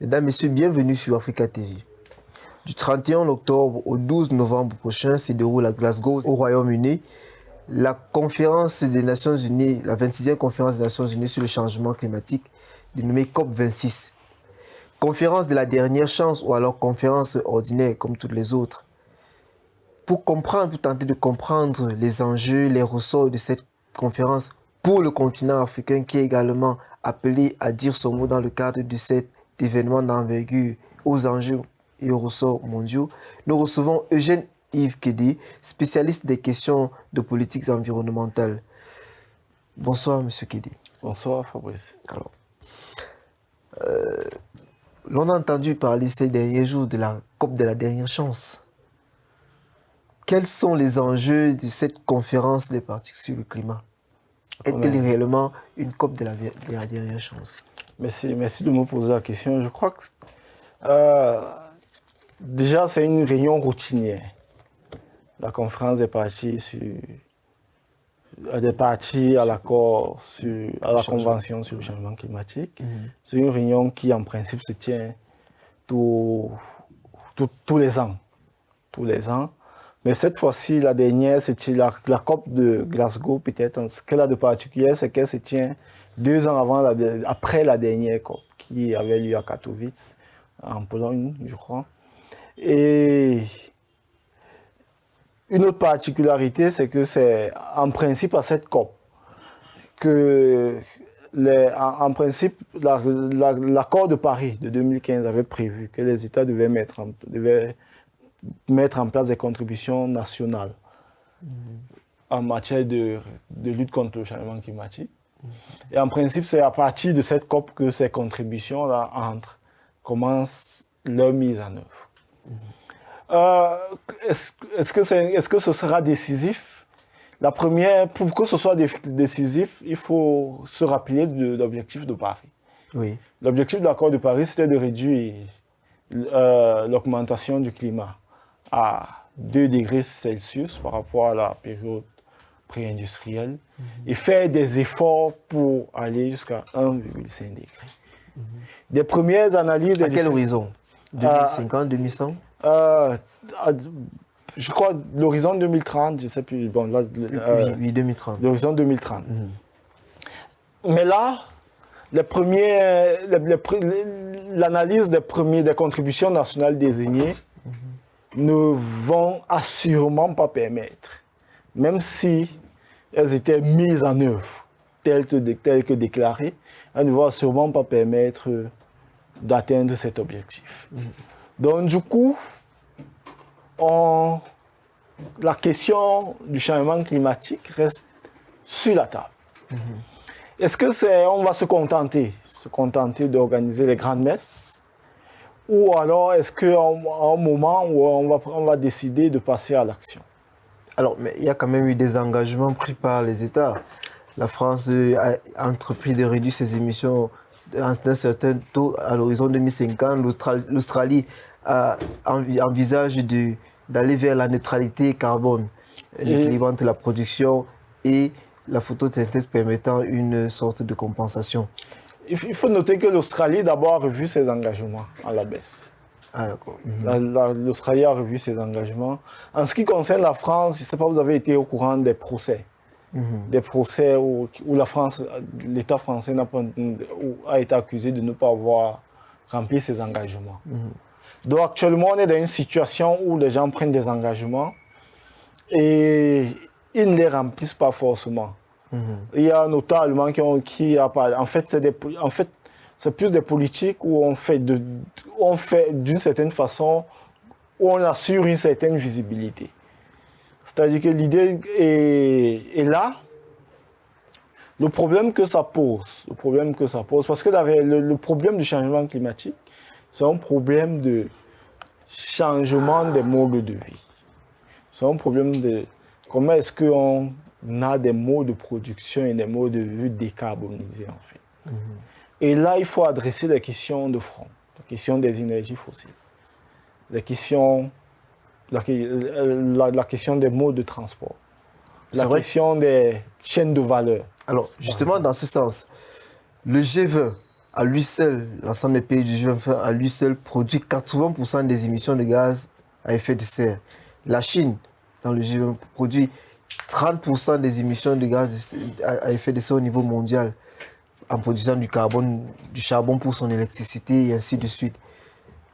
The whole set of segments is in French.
Mesdames, Messieurs, bienvenue sur Africa TV. Du 31 octobre au 12 novembre prochain se déroule à Glasgow, au Royaume-Uni, la conférence des Nations Unies, la 26e conférence des Nations Unies sur le changement climatique, dénommée COP26. Conférence de la dernière chance ou alors conférence ordinaire comme toutes les autres. Pour tenter de comprendre les enjeux, les ressorts de cette conférence pour le continent africain qui est également appelé à dire son mot dans le cadre de cet événement d'envergure aux enjeux et aux ressorts mondiaux, nous recevons Eugène Yves Kédé, spécialiste des questions de politiques environnementales. Bonsoir, Monsieur Kédé. Bonsoir, Fabrice. Alors, l'on a entendu parler ces derniers jours de la COP de la dernière chance. Quels sont les enjeux de cette conférence des parties sur le climat? Est-elle réellement une COP de la dernière chance? Merci de me poser la question. Je crois que déjà c'est une réunion routinière. La conférence des parties à l'accord, à la convention sur le changement climatique. C'est une réunion qui en principe se tient tous les ans. Tous les ans. Mais cette fois-ci, la dernière, c'était la COP de Glasgow, peut-être. Ce qu'elle a de particulier, c'est qu'elle se tient 2 ans après la dernière COP, qui avait lieu à Katowice, en Pologne, je crois. Et une autre particularité, c'est que c'est en principe à cette COP que, en principe, l'accord de Paris de 2015 avait prévu que les États devaient mettre en place des contributions nationales en matière de lutte contre le changement climatique. Et en principe, c'est à partir de cette COP que ces contributions-là commencent leur mise en œuvre. Est-ce que ce sera décisif? La première, pour que ce soit décisif, il faut se rappeler de l'objectif de Paris. Oui. L'objectif de l'accord de Paris, c'était de réduire l'augmentation du climat à 2 degrés Celsius par rapport à la période pré-industrielle et faire des efforts pour aller jusqu'à 1,5 degré. Des premières analyses... À quel horizon? 2050, 2100? Je crois l'horizon 2030, je ne sais plus. Bon, là, oui, 2030. L'horizon 2030. Mais là, l'analyse des contributions nationales désignées ne vont assurément pas permettre, même si elles étaient mises en œuvre telles que déclarées, elles ne vont assurément pas permettre d'atteindre cet objectif. Donc du coup, la question du changement climatique reste sur la table. Est-ce que on va se contenter d'organiser les grandes messes? Ou alors, est-ce qu'à un moment où on va décider de passer à l'action? Alors, mais il y a quand même eu des engagements pris par les États. La France a entrepris de réduire ses émissions d'un certain taux à l'horizon 2050. L'Australie envisage d'aller vers la neutralité carbone, l'équilibre entre la production et la photosynthèse permettant une sorte de compensation. Il faut noter que l'Australie d'abord a revu ses engagements à la baisse. Ah, d'accord. L'Australie a revu ses engagements. En ce qui concerne la France, je ne sais pas, vous avez été au courant des procès. Des procès où l'État français a été accusé de ne pas avoir rempli ses engagements. Donc actuellement, on est dans une situation où les gens prennent des engagements et ils ne les remplissent pas forcément. Il y a notamment qui a parlé. En fait, c'est plus des politiques où on fait d'une certaine façon, où on assure une certaine visibilité. C'est-à-dire que l'idée est là. Le problème que ça pose, parce que le problème du changement climatique, c'est un problème de changement des modes de vie. C'est un problème de comment est-ce qu'on a des modes de production et des modes de vie décarbonisés, en fait. Et là, il faut adresser les questions de front, la question des énergies fossiles, la question des modes de transport, la question des chaînes de valeur. Alors, justement, dans ce sens, le G20 à lui seul, l'ensemble des pays du G20 à lui seul produit 80% des émissions de gaz à effet de serre. La Chine, dans le G20, produit 30% des émissions de gaz à effet de serre au niveau mondial en produisant du carbone, du charbon pour son électricité et ainsi de suite.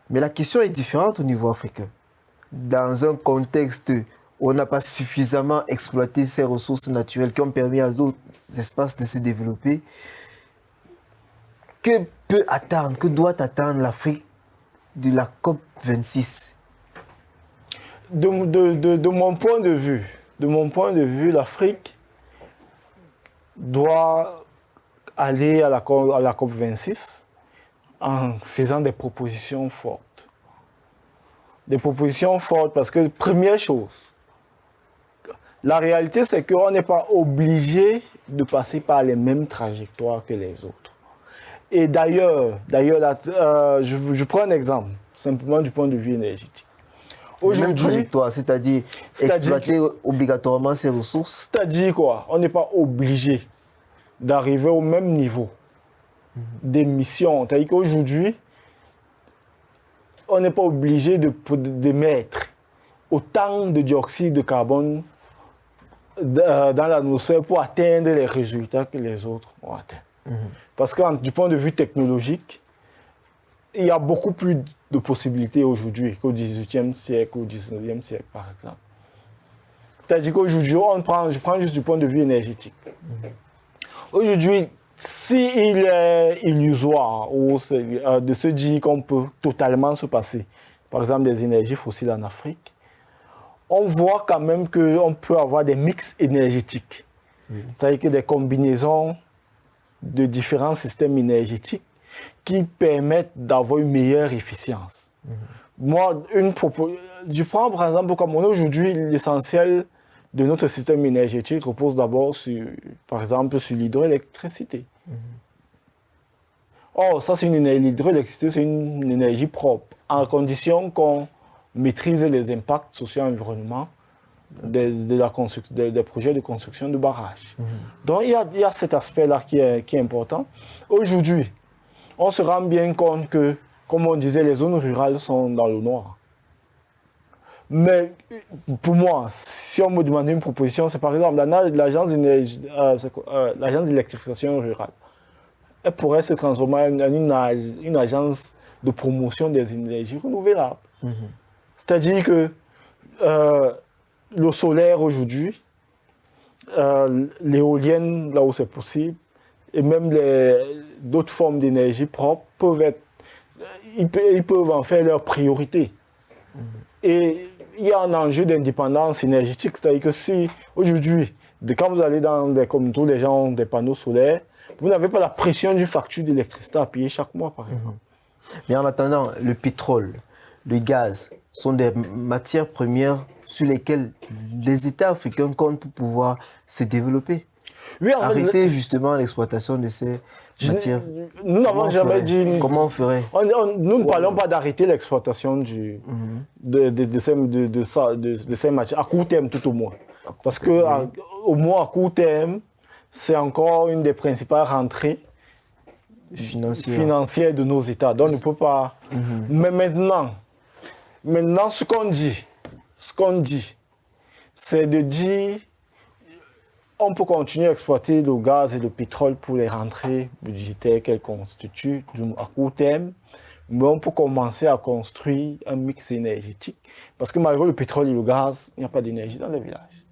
Mais la question est différente au niveau africain. Dans un contexte où on n'a pas suffisamment exploité ces ressources naturelles qui ont permis à d'autres espaces de se développer, que peut attendre, que doit attendre l'Afrique de la COP 26? De mon point de vue, l'Afrique doit aller à la COP 26 en faisant des propositions fortes. Des propositions fortes parce que, première chose, la réalité c'est qu'on n'est pas obligé de passer par les mêmes trajectoires que les autres. Et d'ailleurs, je prends un exemple, simplement du point de vue énergétique. Aujourd'hui, c'est-à-dire exploiter obligatoirement ces ressources. C'est-à-dire quoi? On n'est pas obligé d'arriver au même niveau d'émission. C'est-à-dire qu'aujourd'hui, on n'est pas obligé d'émettre autant de dioxyde de carbone dans l'atmosphère pour atteindre les résultats que les autres ont atteints. Parce que du point de vue technologique, il y a beaucoup plus de possibilités aujourd'hui qu'au XVIIIe siècle, au XIXe siècle, par exemple. C'est-à-dire qu'aujourd'hui, je prends juste du point de vue énergétique. Aujourd'hui, s'il est illusoire de se dire qu'on peut totalement se passer, par exemple, des énergies fossiles en Afrique, on voit quand même qu'on peut avoir des mix énergétiques. C'est-à-dire que des combinaisons de différents systèmes énergétiques qui permettent d'avoir une meilleure efficience. Moi, je prends par exemple comme aujourd'hui, l'essentiel de notre système énergétique repose d'abord par exemple, sur l'hydroélectricité. Or, ça, l'hydroélectricité, c'est une énergie propre, en condition qu'on maîtrise les impacts socio-environnementaux des projets de construction de barrages. Donc, il y a cet aspect-là qui est important. Aujourd'hui, on se rend bien compte que, comme on disait, les zones rurales sont dans le noir. Mais pour moi, si on me demandait une proposition, c'est par exemple l'agence d'électrification rurale. Elle pourrait se transformer en une agence de promotion des énergies renouvelables. C'est-à-dire que le solaire aujourd'hui, l'éolienne là où c'est possible, et même d'autres formes d'énergie propre ils peuvent en faire leur priorité. Et il y a un enjeu d'indépendance énergétique, c'est-à-dire que si aujourd'hui, quand vous allez comme tous les gens, des panneaux solaires, vous n'avez pas la pression d'une facture d'électricité à payer chaque mois, par exemple. Mais en attendant, le pétrole, le gaz sont des matières premières sur lesquelles les États africains comptent pour pouvoir se développer. Oui, arrêter justement l'exploitation de ces matières. Nous n'avons jamais dit... Comment on ferait? Nous ne parlons pas d'arrêter l'exploitation de ces matières, à court terme tout au moins. Parce que au moins à court terme, c'est encore une des principales rentrées financières de nos États. Donc on ne peut pas... Mais maintenant, ce qu'on dit, c'est de dire on peut continuer à exploiter le gaz et le pétrole pour les rentrées budgétaires qu'elles constituent à court terme, mais on peut commencer à construire un mix énergétique. Parce que malgré le pétrole et le gaz, il n'y a pas d'énergie dans les villages.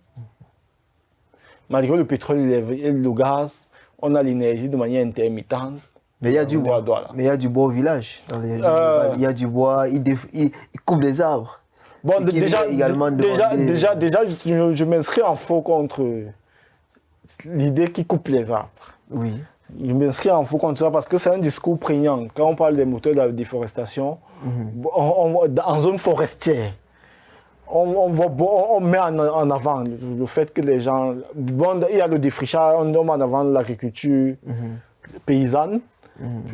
Malgré le pétrole et le gaz, on a l'énergie de manière intermittente. Mais il y a du bois. Mais il y a du bois au village. Il y a du bois, il coupe les arbres. Bon, déjà, je m'inscris en faux contre l'idée qui coupe les arbres. Oui. Je m'inscris en faux contre ça parce que c'est un discours prégnant. Quand on parle des moteurs de la déforestation, en zone forestière, on met en avant le fait que les gens... Bon, il y a le défrichage, on met en avant l'agriculture paysanne.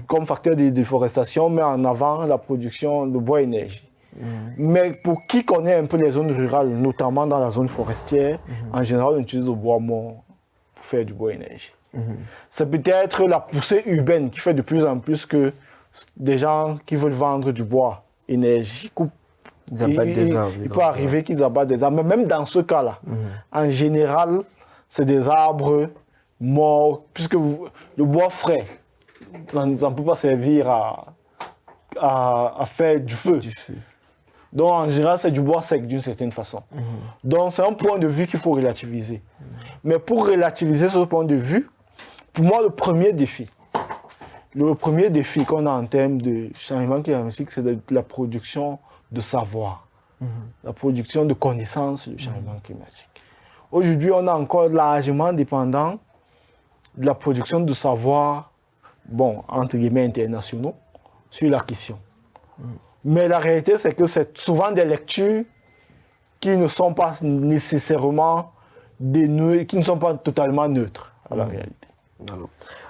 Comme facteur de déforestation, on met en avant la production de bois énergie. Mais pour qui connaît un peu les zones rurales, notamment dans la zone forestière, en général, on utilise le bois mort pour faire du bois énergie. C'est peut-être la poussée urbaine qui fait de plus en plus que des gens qui veulent vendre du bois énergique, Ils abattent des arbres. il peut arriver qu'ils abattent des arbres. Mais même dans ce cas-là, en général, c'est des arbres morts, puisque le bois frais, ça ne peut pas servir à faire du feu. Donc, en général, c'est du bois sec d'une certaine façon. Donc, c'est un point de vue qu'il faut relativiser. Mais pour relativiser ce point de vue, pour moi, le premier défi qu'on a en termes de changement climatique, c'est la production de savoir, la production de connaissances du changement climatique. Aujourd'hui, on est encore largement dépendant de la production de savoir, bon, entre guillemets, internationaux, sur la question. Mais la réalité, c'est que c'est souvent des lectures qui ne sont pas nécessairement qui ne sont pas totalement neutres à la réalité.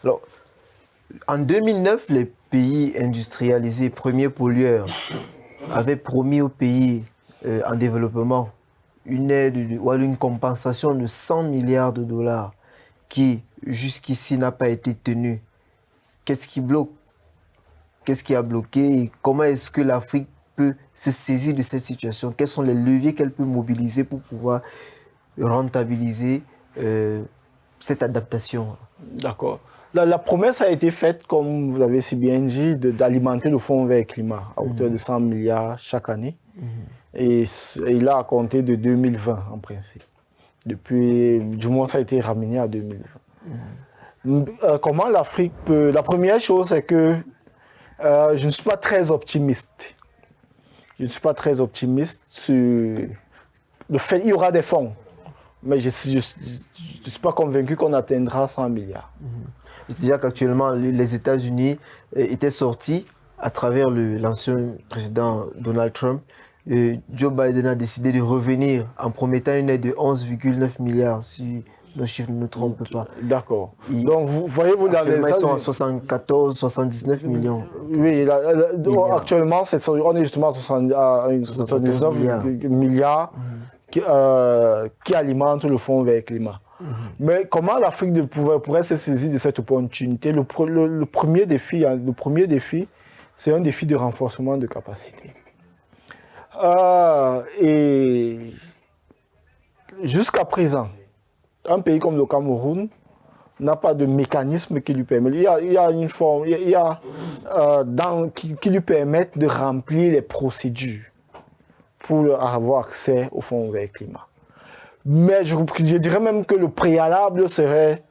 Alors, en 2009, les pays industrialisés, premiers pollueurs, avaient promis aux pays en développement une aide ou une compensation de 100 milliards de dollars qui, jusqu'ici, n'a pas été tenue. Qu'est-ce qui bloque? Qu'est-ce qui a bloqué et comment est-ce que l'Afrique peut se saisir de cette situation? Quels sont les leviers qu'elle peut mobiliser pour pouvoir rentabiliser cette adaptation? D'accord. La promesse a été faite, comme vous l'avez si bien dit, d'alimenter le Fonds vert climat à hauteur de 100 milliards chaque année. Et il a compté de 2020 en principe. Du moins, ça a été ramené à 2020. Comment l'Afrique peut... La première chose, c'est que je ne suis pas très optimiste. Je ne suis pas très optimiste sur le fait qu'il y aura des fonds. Mais je ne suis pas convaincu qu'on atteindra 100 milliards. Déjà qu'actuellement, les États-Unis étaient sortis à travers l'ancien président Donald Trump. Joe Biden a décidé de revenir en promettant une aide de 11,9 milliards, si nos chiffres ne nous trompent pas. D'accord. Donc, voyez-vous dans les... Ils sont à 74, 79 millions. Oui, actuellement, on est justement à 79 milliards qui alimentent le Fonds vert climat. Mais comment l'Afrique pourrait se saisir de cette opportunité? Le premier défi, c'est un défi de renforcement de capacité. Et jusqu'à présent, un pays comme le Cameroun n'a pas de mécanisme qui lui permet. Il y a une forme, qui lui permettent de remplir les procédures pour avoir accès au Fonds vert climat. Mais je dirais même que le préalable serait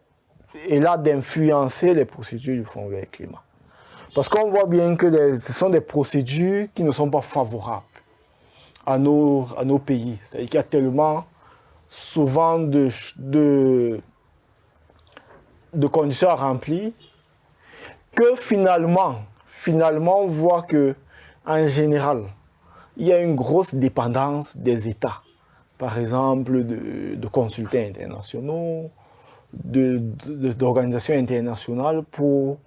là d'influencer les procédures du Fonds vert climat. Parce qu'on voit bien que ce sont des procédures qui ne sont pas favorables à nos pays. C'est-à-dire qu'il y a tellement souvent de conditions à remplir que finalement on voit que en général, il y a une grosse dépendance des États. Par exemple, de consultants internationaux, d'organisations internationales pour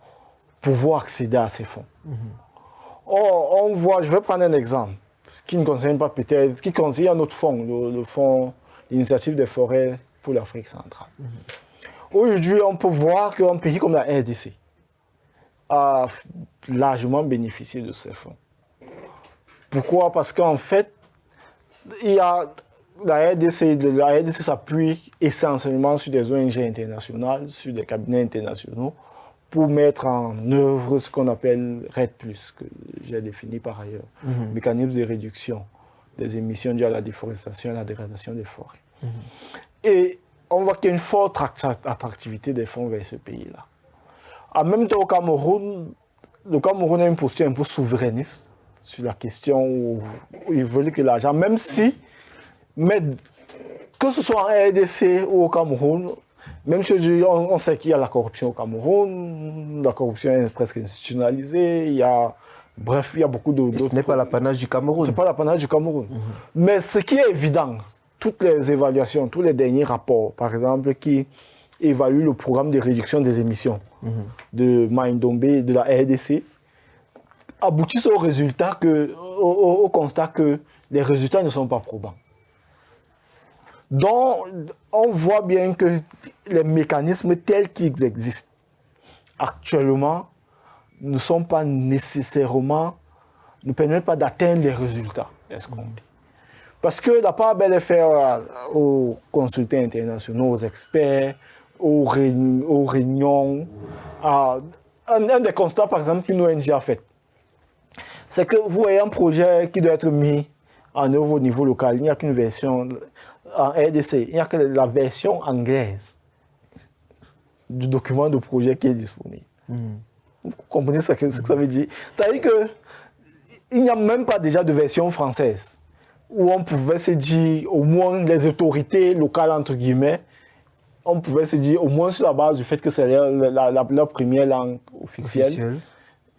pouvoir accéder à ces fonds. Or, on voit, je vais prendre un exemple, qui ne concerne pas peut-être, qui concerne un autre fonds, le fonds, l'initiative des forêts pour l'Afrique centrale. Aujourd'hui, on peut voir qu'un pays comme la RDC a largement bénéficié de ces fonds. Pourquoi? Parce qu'en fait, la RDC s'appuie essentiellement sur des ONG internationales, sur des cabinets internationaux, pour mettre en œuvre ce qu'on appelle REDD+, que j'ai défini par ailleurs, mécanisme de réduction des émissions dues à la déforestation et à la dégradation des forêts. Et on voit qu'il y a une forte attractivité des fonds vers ce pays-là. En même temps, le Cameroun a une posture un peu souverainiste sur la question où ils veulent que l'argent, même si, que ce soit en RDC ou au Cameroun, même si on sait qu'il y a la corruption au Cameroun, la corruption est presque institutionnalisée, bref, il y a beaucoup d'autres... Ce n'est pas l'apanage du Cameroun. Ce n'est pas l'apanage du Cameroun. Mais ce qui est évident, toutes les évaluations, tous les derniers rapports, par exemple, qui évaluent le programme de réduction des émissions de Maïndombe et de la RDC, aboutissent au constat que les résultats ne sont pas probants. Donc, on voit bien que les mécanismes tels qu'ils existent actuellement ne sont pas nécessairement, ne permettent pas d'atteindre les résultats escomptés. Parce que la part belle est faire aux consultants internationaux, aux experts, aux réunions. Un des constats, par exemple, qu'une ONG a fait, c'est que vous voyez un projet qui doit être mis en œuvre au niveau local. Il n'y a qu'une version en RDC, il n'y a que la version anglaise du document de projet qui est disponible. Vous comprenez ce que ça veut dire? C'est-à-dire qu'il n'y a même pas déjà de version française où on pouvait se dire, au moins les autorités locales, entre guillemets, on pouvait se dire, au moins sur la base du fait que c'est leur première langue officielle.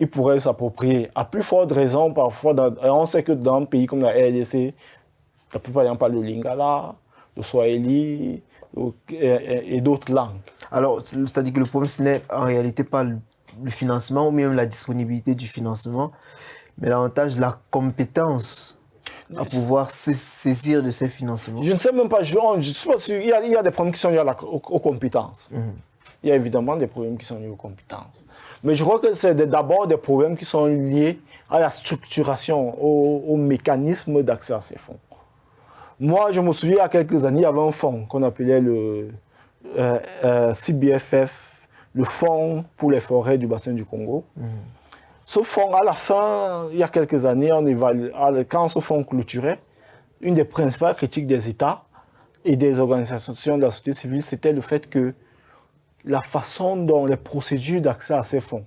Ils pourraient s'approprier. À plus forte raison, parfois, on sait que dans un pays comme la RDC, la plupart des gens parlent le lingala, le swahili et d'autres langues. Alors, c'est-à-dire que le problème, ce n'est en réalité pas le financement ou même la disponibilité du financement, mais l'avantage de la compétence à pouvoir saisir de ces financements. Je ne sais même pas, je suis pas sûr, il y a des problèmes qui sont liés aux compétences. Il y a évidemment des problèmes qui sont liés aux compétences. Mais je crois que c'est d'abord des problèmes qui sont liés à la structuration, au mécanisme d'accès à ces fonds. Moi, je me souviens, il y a quelques années, il y avait un fonds qu'on appelait le CBFF, le Fonds pour les forêts du bassin du Congo. Ce fonds, à la fin, il y a quelques années, quand ce fonds clôturait, une des principales critiques des États et des organisations de la société civile, c'était le fait que la façon dont les procédures d'accès à ces fonds,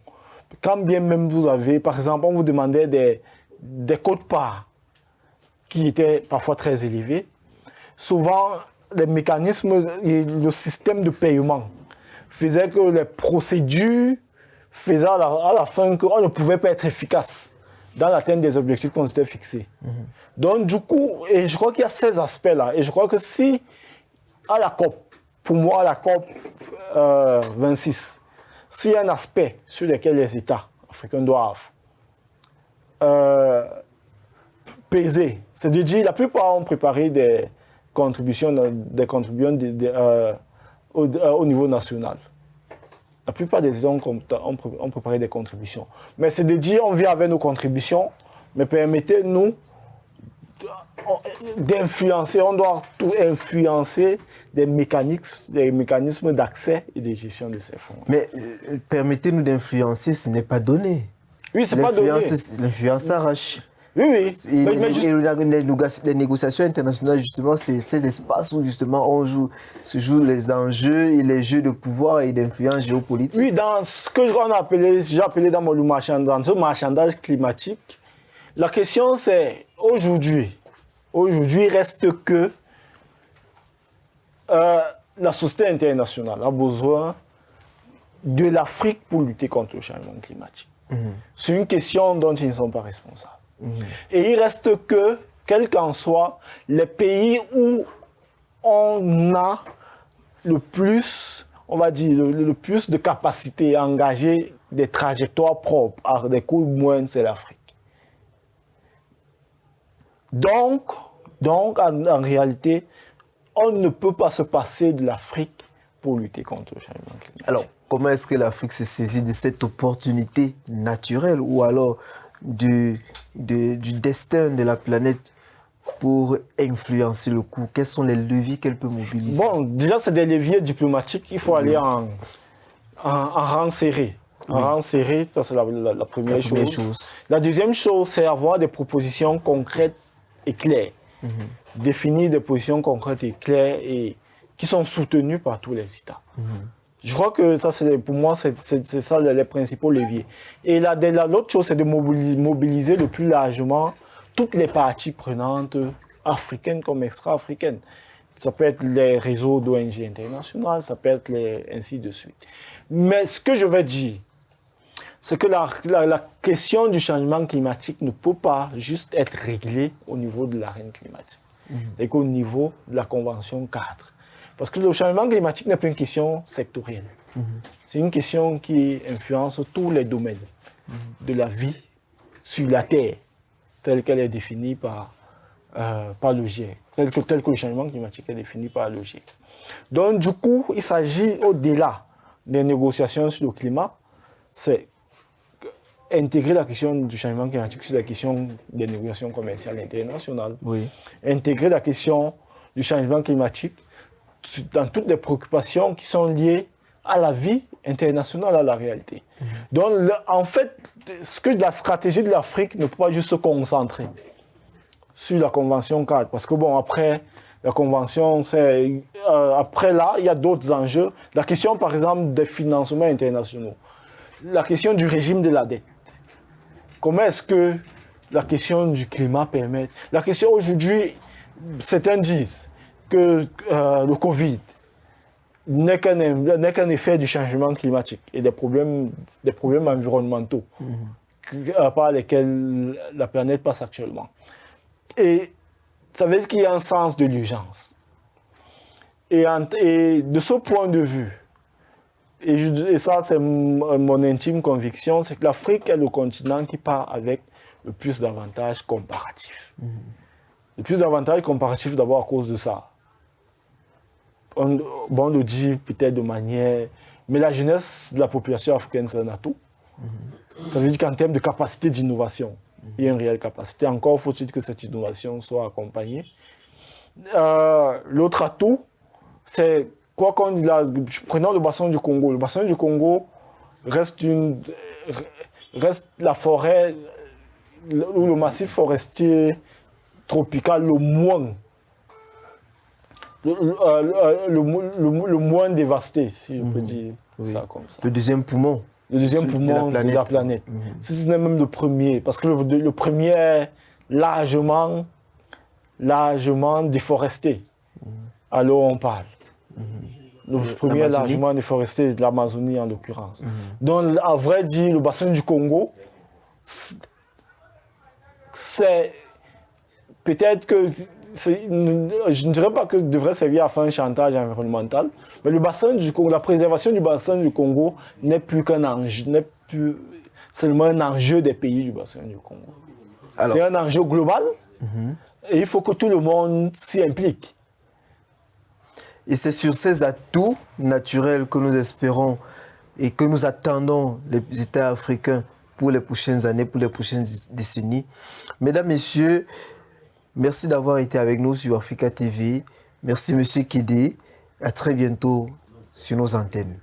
quand bien même vous avez, par exemple, on vous demandait des quotes-parts qui étaient parfois très élevés, souvent les mécanismes et le système de paiement faisaient que les procédures faisaient à la fin qu'on ne pouvait pas être efficace dans l'atteinte des objectifs qu'on s'était fixés. Donc du coup, et je crois qu'il y a ces aspects-là, et je crois que si à la COP, pour moi la COP 26, s'il y a un aspect sur lequel les États africains doivent peser, c'est de dire, la plupart ont préparé des contributions au niveau national. La plupart des États ont préparé des contributions. Mais c'est de dire, on vient avec nos contributions, mais permettez-nous d'influencer, on doit tout influencer des mécanismes d'accès et de gestion de ces fonds. Mais permettez-nous d'influencer, ce n'est pas donné. Oui, c'est pas donné. L'influence s'arrache. Oui. Les négociations internationales, justement, c'est ces espaces où justement se jouent les enjeux et les jeux de pouvoir et d'influence géopolitique. Oui, dans ce que j'ai appelé dans ce marchandage climatique, la question c'est aujourd'hui, il reste que la société internationale a besoin de l'Afrique pour lutter contre le changement climatique. C'est une question dont ils ne sont pas responsables. Et il reste que, quel qu'en soit, les pays où on a le plus, on va dire, le plus de capacité à engager des trajectoires propres à des coûts moindres, c'est l'Afrique. Donc, en réalité, on ne peut pas se passer de l'Afrique pour lutter contre le changement climatique. Alors, comment est-ce que l'Afrique se saisit de cette opportunité naturelle ou alors du destin de la planète pour influencer le cours? Quels sont les leviers qu'elle peut mobiliser? Bon, déjà, c'est des leviers diplomatiques. Il faut aller en rang serré. En rang serré, ça c'est la première chose. La deuxième chose, c'est avoir des propositions concrètes et claires. Définir des positions concrètes et claires et qui sont soutenues par tous les États. Je crois que ça, pour moi, c'est ça les principaux leviers. Et l'autre chose, c'est de mobiliser le plus largement toutes les parties prenantes, africaines comme extra-africaines. Ça peut être les réseaux d'ONG internationales, ça peut être ainsi de suite. Mais ce que je veux dire, c'est que la question du changement climatique ne peut pas juste être réglée au niveau de l'arène climatique, et qu'au niveau de la Convention 4. Parce que le changement climatique n'est pas une question sectorielle. C'est une question qui influence tous les domaines de la vie sur la Terre, telle qu'elle est définie par par le GIEC, tel que le changement climatique est défini par le GIEC. Donc, du coup, il s'agit au-delà des négociations sur le climat, c'est intégrer la question du changement climatique sur la question des négociations commerciales internationales, Oui. intégrer la question du changement climatique dans toutes les préoccupations qui sont liées à la vie internationale, à la réalité. Donc, en fait, la stratégie de l'Afrique ne peut pas juste se concentrer sur la Convention cadre, parce que bon, après la Convention, après là, il y a d'autres enjeux. La question, par exemple, des financements internationaux, la question du régime de la dette. Comment est-ce que la question du climat permet... La question aujourd'hui, certains disent que le Covid n'est qu'un effet du changement climatique et des problèmes environnementaux par lesquels la planète passe actuellement. Et ça veut dire qu'il y a un sens de l'urgence. Et de ce point de vue, et ça c'est mon intime conviction, c'est que l'Afrique est le continent qui part avec le plus d'avantages comparatifs. Le plus d'avantages comparatifs d'abord à cause de ça. On le dit peut-être de manière... Mais la jeunesse de la population africaine, c'est un atout. Ça veut dire qu'en termes de capacité d'innovation, il y a une réelle capacité. Encore faut-il que cette innovation soit accompagnée. L'autre atout, c'est quoi qu'on dise là, prenons le bassin du Congo. Le bassin du Congo reste la forêt ou le massif forestier tropical le moins dévasté, si je peux dire ça comme ça. Le deuxième poumon. Le deuxième poumon de la planète. Si ce n'est même le premier, parce que le premier est largement déforesté. Alors on parle. Le premier est largement déforesté, de l'Amazonie en l'occurrence. Donc, à vrai dire, le bassin du Congo, c'est peut-être que, je ne dirais pas que devrait servir à faire un chantage environnemental, mais le bassin du Congo, la préservation du bassin du Congo n'est plus qu'un enjeu, n'est plus seulement un enjeu des pays du bassin du Congo. C'est un enjeu global et il faut que tout le monde s'y implique. Et c'est sur ces atouts naturels que nous espérons et que nous attendons les États africains pour les prochaines années, pour les prochaines décennies. Mesdames, Messieurs, merci d'avoir été avec nous sur Africa TV. Merci, Monsieur Kédé. À très bientôt sur nos antennes.